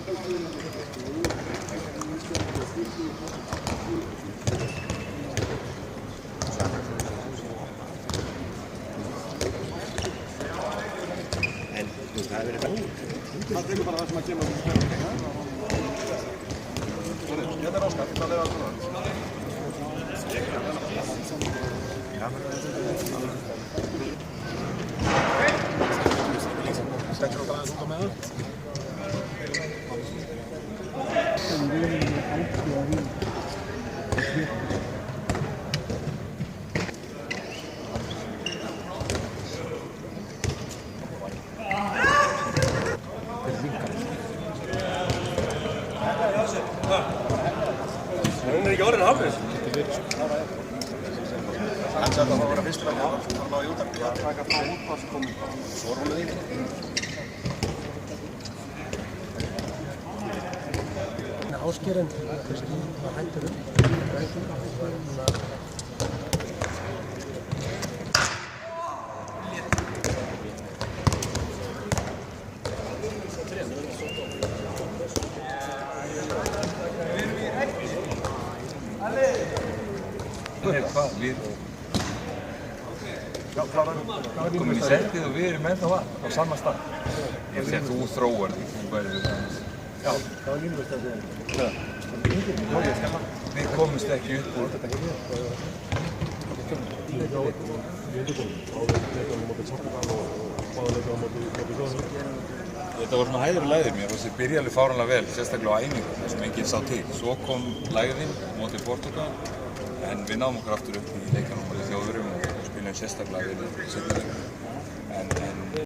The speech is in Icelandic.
Það hefur verið það tekur bara það sem að kemur Þetta Óskar, það allt svona Stekkur okkar aðeins út á meðan Hún ekki orðin hálfis. Hann sagði að það var að fyrstu vegna hann var náði út af því að taka frá útvarskomum svo rúlið yfir. Ásgeirinn var hættur upp. Við komum í settið og við erum ennþá á sama stað. Ég sé að þú þróar því, þú verður við það. Já. Það var línuvistandi. Við komumst ekki upp úr. Þetta var svona hæðir læðir mér, þessi byrja alveg fáránlega vel, sérstaklega á æfingu, þar sem enginn sá til. Svo kom læðin mótið Portugal. En við náum okkur aftur upp í leikanum á Þjóðverjum og spilum sérstaklega við seinni leik.